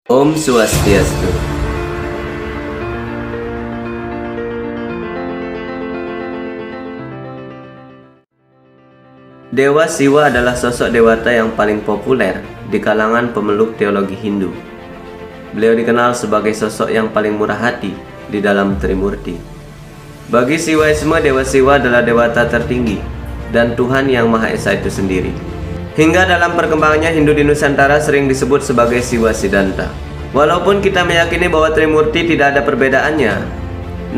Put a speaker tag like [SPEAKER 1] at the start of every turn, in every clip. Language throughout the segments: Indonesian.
[SPEAKER 1] Om Swastiastu. Dewa Siwa adalah sosok dewata yang paling populer di kalangan pemeluk teologi Hindu. Beliau dikenal sebagai sosok yang paling murah hati di dalam Trimurti. Bagi Siwaisme, Dewa Siwa adalah dewata tertinggi dan Tuhan yang Maha Esa itu sendiri. Hingga dalam perkembangannya Hindu di Nusantara sering disebut sebagai Siwa Siddhanta. Walaupun kita meyakini bahwa Trimurti tidak ada perbedaannya,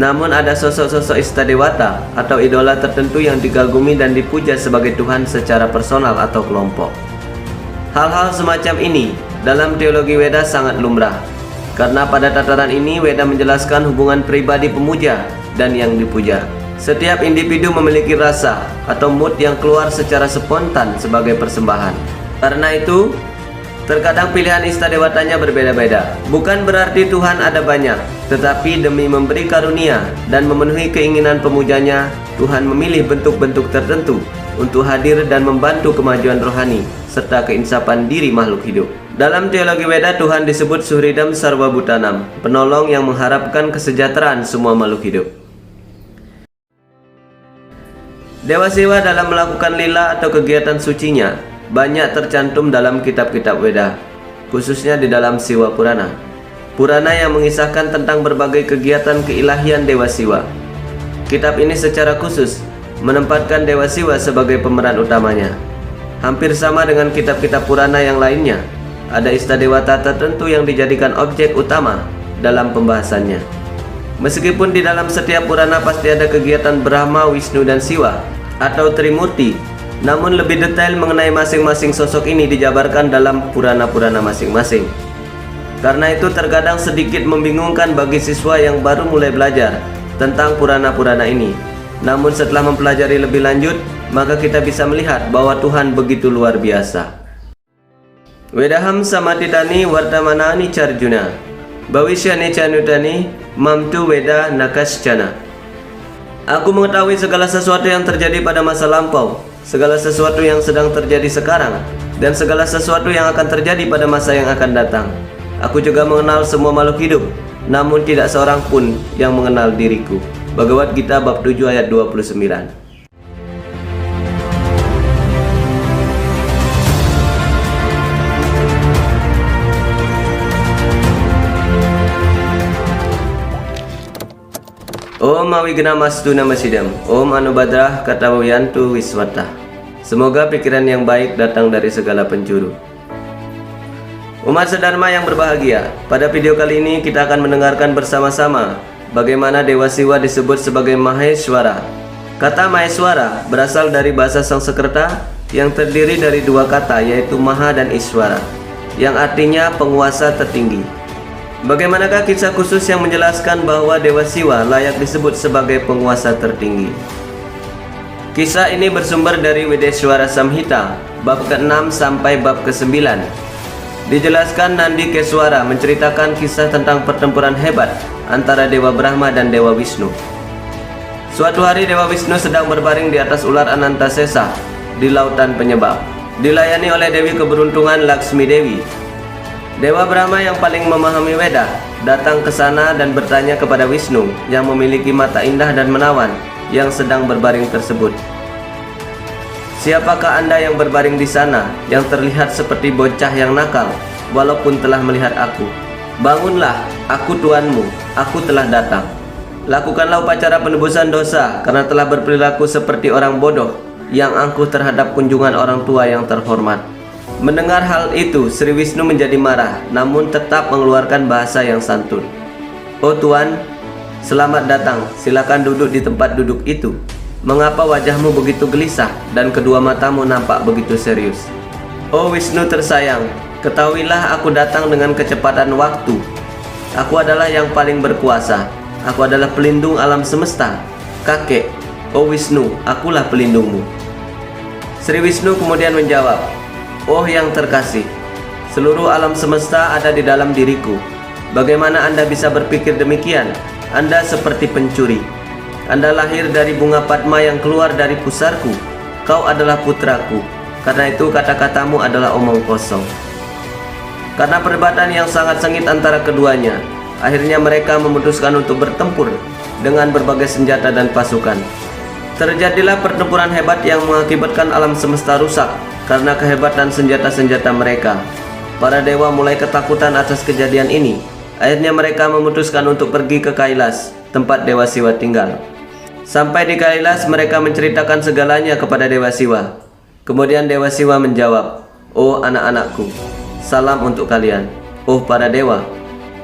[SPEAKER 1] namun ada sosok-sosok istadewata atau idola tertentu yang dikagumi dan dipuja sebagai Tuhan secara personal atau kelompok. Hal-hal semacam ini dalam teologi Weda sangat lumrah, karena pada tataran ini Weda menjelaskan hubungan pribadi pemuja dan yang dipuja. Setiap individu memiliki rasa atau mood yang keluar secara spontan sebagai persembahan. Karena itu, terkadang pilihan istadewatanya berbeda-beda. Bukan berarti Tuhan ada banyak, tetapi demi memberi karunia dan memenuhi keinginan pemujanya, Tuhan memilih bentuk-bentuk tertentu untuk hadir dan membantu kemajuan rohani serta keinsafan diri makhluk hidup. Dalam teologi Weda, Tuhan disebut Suhridam Sarwa Bhutanam, penolong yang mengharapkan kesejahteraan semua makhluk hidup. Dewa Siwa dalam melakukan lila atau kegiatan sucinya banyak tercantum dalam kitab-kitab Weda, khususnya di dalam Siwa Purana. Purana yang mengisahkan tentang berbagai kegiatan keilahian Dewa Siwa. Kitab ini secara khusus menempatkan Dewa Siwa sebagai pemeran utamanya. Hampir sama dengan kitab-kitab Purana yang lainnya, ada istadewata tertentu yang dijadikan objek utama dalam pembahasannya. Meskipun di dalam setiap Purana pasti ada kegiatan Brahma, Wisnu, dan Siwa atau Trimurti, namun lebih detail mengenai masing-masing sosok ini dijabarkan dalam Purana-Purana masing-masing. Karena itu terkadang sedikit membingungkan bagi siswa yang baru mulai belajar tentang Purana-Purana ini. Namun setelah mempelajari lebih lanjut, maka kita bisa melihat bahwa Tuhan begitu luar biasa. Wedaham samatitani wartamanani charjuna Bhavishyani chanutani mamtu weda nakaschana. Aku mengetahui segala sesuatu yang terjadi pada masa lampau, segala sesuatu yang sedang terjadi sekarang, dan segala sesuatu yang akan terjadi pada masa yang akan datang. Aku juga mengenal semua makhluk hidup, namun tidak seorang pun yang mengenal diriku. Bhagavad Gita bab 7 ayat 29. Om Awignamastu Namasidam, Om Anubadrah Katawayantu Wiswata. Semoga pikiran yang baik datang dari segala penjuru. Umat sedharma yang berbahagia, pada video kali ini kita akan mendengarkan bersama-sama bagaimana Dewa Siwa disebut sebagai Maheshwara. Kata Maheshwara berasal dari bahasa Sanskerta yang terdiri dari dua kata, yaitu Maha dan Iswara, yang artinya penguasa tertinggi. Bagaimanakah kisah khusus yang menjelaskan bahwa Dewa Siwa layak disebut sebagai penguasa tertinggi? Kisah ini bersumber dari Wideshwara Samhita bab ke-6 sampai bab ke-9. Dijelaskan Nandi Keswara menceritakan kisah tentang pertempuran hebat antara Dewa Brahma dan Dewa Wisnu. Suatu hari Dewa Wisnu sedang berbaring di atas ular Anantasesa di lautan penyebab, dilayani oleh Dewi Keberuntungan Laksmi Dewi. Dewa Brahma yang paling memahami Weda datang ke sana dan bertanya kepada Wisnu yang memiliki mata indah dan menawan yang sedang berbaring tersebut. Siapakah Anda yang berbaring di sana yang terlihat seperti bocah yang nakal walaupun telah melihat aku? Bangunlah, aku tuanmu, aku telah datang. Lakukanlah upacara penebusan dosa karena telah berperilaku seperti orang bodoh yang angkuh terhadap kunjungan orang tua yang terhormat. Mendengar hal itu, Sri Wisnu menjadi marah, namun tetap mengeluarkan bahasa yang santun. Oh Tuan, selamat datang, silakan duduk di tempat duduk itu. Mengapa wajahmu begitu gelisah dan kedua matamu nampak begitu serius? Oh Wisnu tersayang, ketahuilah aku datang dengan kecepatan waktu. Aku adalah yang paling berkuasa, aku adalah pelindung alam semesta. Kakek, oh Wisnu, akulah pelindungmu. Sri Wisnu kemudian menjawab, oh yang terkasih, seluruh alam semesta ada di dalam diriku. Bagaimana Anda bisa berpikir demikian? Anda seperti pencuri. Anda lahir dari bunga Padma yang keluar dari pusarku. Kau adalah putraku. Karena itu kata-katamu adalah omong kosong. Karena perdebatan yang sangat sengit antara keduanya, akhirnya mereka memutuskan untuk bertempur dengan berbagai senjata dan pasukan. Terjadilah pertempuran hebat yang mengakibatkan alam semesta rusak karena kehebatan senjata-senjata mereka. Para dewa mulai ketakutan atas kejadian ini. Akhirnya mereka memutuskan untuk pergi ke Kailas, tempat Dewa Siwa tinggal. Sampai di Kailas, mereka menceritakan segalanya kepada Dewa Siwa. Kemudian Dewa Siwa menjawab, "Oh anak-anakku, salam untuk kalian. Oh para dewa,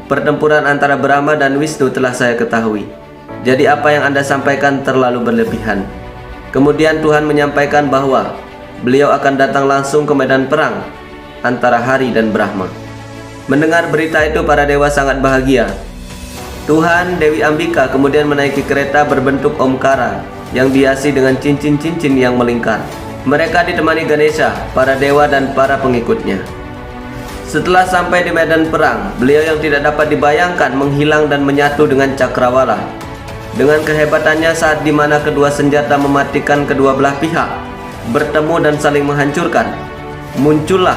[SPEAKER 1] pertempuran antara Brahma dan Wisnu telah saya ketahui. Jadi apa yang Anda sampaikan terlalu berlebihan." Kemudian Tuhan menyampaikan bahwa beliau akan datang langsung ke medan perang antara Hari dan Brahma. Mendengar berita itu, para dewa sangat bahagia. Tuhan Dewi Ambika kemudian menaiki kereta berbentuk Omkara yang dihiasi dengan cincin-cincin yang melingkar. Mereka ditemani Ganesha, para dewa dan para pengikutnya. Setelah sampai di medan perang, beliau yang tidak dapat dibayangkan menghilang dan menyatu dengan Cakrawala. Dengan kehebatannya saat dimana kedua senjata mematikan kedua belah pihak, bertemu dan saling menghancurkan, muncullah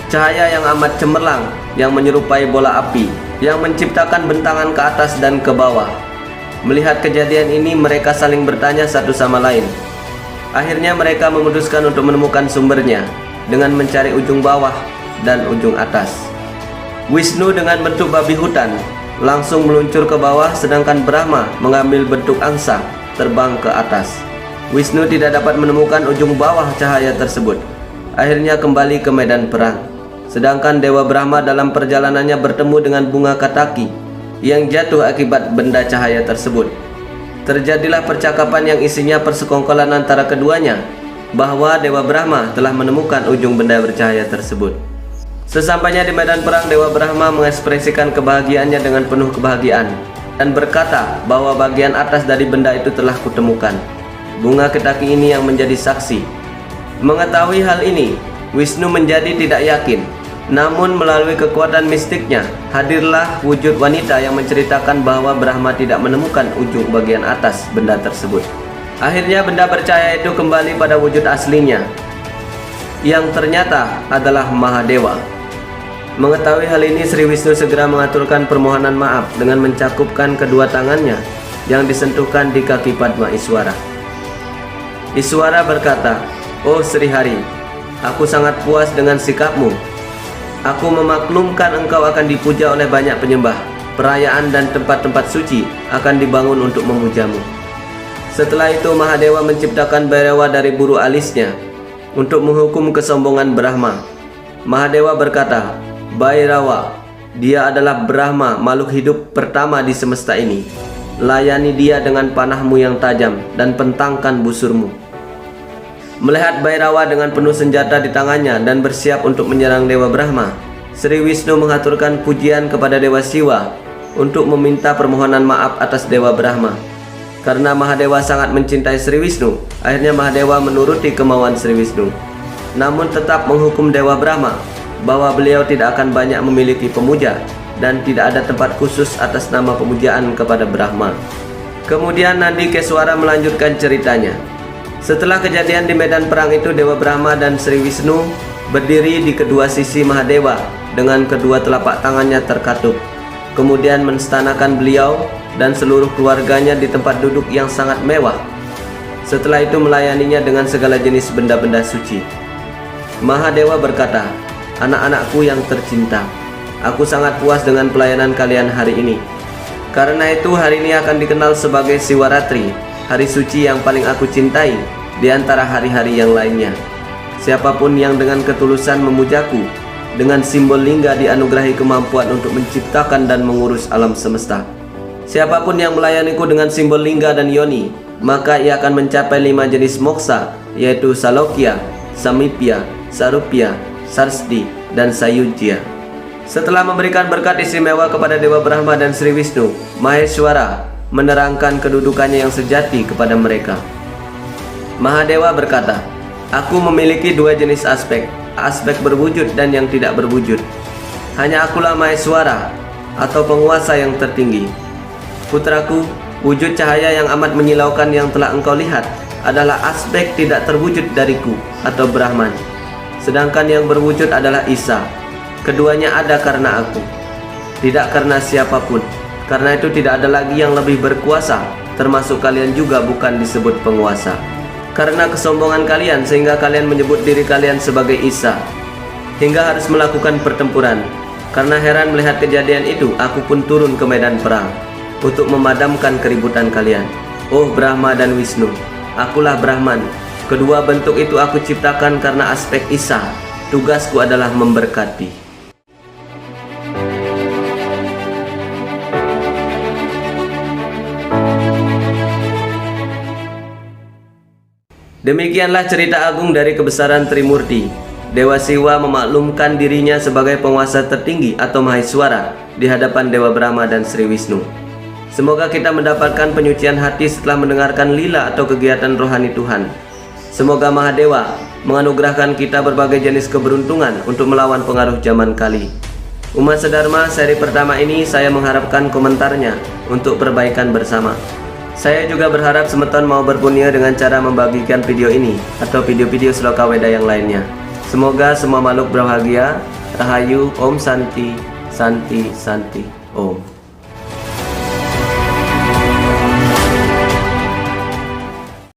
[SPEAKER 1] cahaya yang amat cemerlang yang menyerupai bola api yang menciptakan bentangan ke atas dan ke bawah. Melihat kejadian ini, mereka saling bertanya satu sama lain. Akhirnya mereka memutuskan untuk menemukan sumbernya dengan mencari ujung bawah dan ujung atas. Wisnu dengan bentuk babi hutan langsung meluncur ke bawah, sedangkan Brahma mengambil bentuk angsa terbang ke atas. Wisnu tidak dapat menemukan ujung bawah cahaya tersebut. Akhirnya kembali ke medan perang. Sedangkan Dewa Brahma dalam perjalanannya bertemu dengan bunga kataki yang jatuh akibat benda cahaya tersebut. Terjadilah percakapan yang isinya persekongkolan antara keduanya bahwa Dewa Brahma telah menemukan ujung benda bercahaya tersebut. Sesampainya di medan perang, Dewa Brahma mengekspresikan kebahagiaannya dengan penuh kebahagiaan dan berkata bahwa bagian atas dari benda itu telah kutemukan. Bunga ketaki ini yang menjadi saksi. Mengetahui hal ini, Wisnu menjadi tidak yakin. Namun melalui kekuatan mistiknya, hadirlah wujud wanita yang menceritakan bahwa Brahma tidak menemukan ujung bagian atas benda tersebut. Akhirnya benda bercahaya itu kembali pada wujud aslinya, yang ternyata adalah Mahadewa. Mengetahui hal ini, Sri Wisnu segera mengaturkan permohonan maaf dengan mencakupkan kedua tangannya yang disentuhkan di kaki Padma Iswara. Iswara berkata, "Oh Sri Hari, aku sangat puas dengan sikapmu. Aku memaklumkan engkau akan dipuja oleh banyak penyembah. Perayaan dan tempat-tempat suci akan dibangun untuk memujamu." Setelah itu Mahadewa menciptakan Bhairawa dari buru alisnya untuk menghukum kesombongan Brahma. Mahadewa berkata, "Bhairawa, dia adalah Brahma, makhluk hidup pertama di semesta ini. Layani dia dengan panahmu yang tajam dan pentangkan busurmu." Melihat Bhairawa dengan penuh senjata di tangannya dan bersiap untuk menyerang Dewa Brahma, Sri Wisnu mengaturkan pujian kepada Dewa Siwa untuk meminta permohonan maaf atas Dewa Brahma. Karena Mahadewa sangat mencintai Sri Wisnu, akhirnya Mahadewa menuruti kemauan Sri Wisnu, namun tetap menghukum Dewa Brahma bahwa beliau tidak akan banyak memiliki pemuja dan tidak ada tempat khusus atas nama pemujaan kepada Brahma. Kemudian Nandi Keswara melanjutkan ceritanya. Setelah kejadian di medan perang itu, Dewa Brahma dan Sri Wisnu berdiri di kedua sisi Mahadewa dengan kedua telapak tangannya terkatup. Kemudian menstanakan beliau dan seluruh keluarganya di tempat duduk yang sangat mewah. Setelah itu melayaninya dengan segala jenis benda-benda suci. Mahadewa berkata, "Anak-anakku yang tercinta, aku sangat puas dengan pelayanan kalian hari ini. Karena itu hari ini akan dikenal sebagai Siwaratri, hari suci yang paling aku cintai di antara hari-hari yang lainnya. Siapapun yang dengan ketulusan memujaku, dengan simbol lingga dianugerahi kemampuan untuk menciptakan dan mengurus alam semesta. Siapapun yang melayaniku dengan simbol lingga dan yoni, maka ia akan mencapai 5 jenis moksa, yaitu Salokya, Samipya, Sarupya, Sarsdi, dan Sayujya." Setelah memberikan berkat istimewa kepada Dewa Brahma dan Sri Wisnu, Maheshwara menerangkan kedudukannya yang sejati kepada mereka. Mahadewa berkata, "Aku memiliki 2 jenis aspek, aspek berwujud dan yang tidak berwujud. Hanya akulah Maheshwara atau penguasa yang tertinggi. Putraku, wujud cahaya yang amat menyilaukan yang telah engkau lihat adalah aspek tidak terwujud dariku atau Brahman. Sedangkan yang berwujud adalah Isa. Keduanya ada karena aku, tidak karena siapapun. Karena itu tidak ada lagi yang lebih berkuasa, termasuk kalian juga bukan disebut penguasa. Karena kesombongan kalian sehingga kalian menyebut diri kalian sebagai Isa, hingga harus melakukan pertempuran. Karena heran melihat kejadian itu, aku pun turun ke medan perang untuk memadamkan keributan kalian. Oh Brahma dan Wisnu, akulah Brahman. Kedua bentuk itu aku ciptakan karena aspek Isa. Tugasku adalah memberkati. Demikianlah cerita agung dari kebesaran Trimurti. Dewa Siwa memaklumkan dirinya sebagai penguasa tertinggi atau Maheswara di hadapan Dewa Brahma dan Sri Wisnu. Semoga kita mendapatkan penyucian hati setelah mendengarkan lila atau kegiatan rohani Tuhan. Semoga Mahadewa menganugerahkan kita berbagai jenis keberuntungan untuk melawan pengaruh zaman kali. Umat Sedharma seri pertama ini saya mengharapkan komentarnya untuk perbaikan bersama. Saya juga berharap semeton mau berpunya dengan cara membagikan video ini atau video-video Sloka Weda yang lainnya. Semoga semua makhluk berbahagia. Rahayu, Om Santi, Santi, Santi, Om.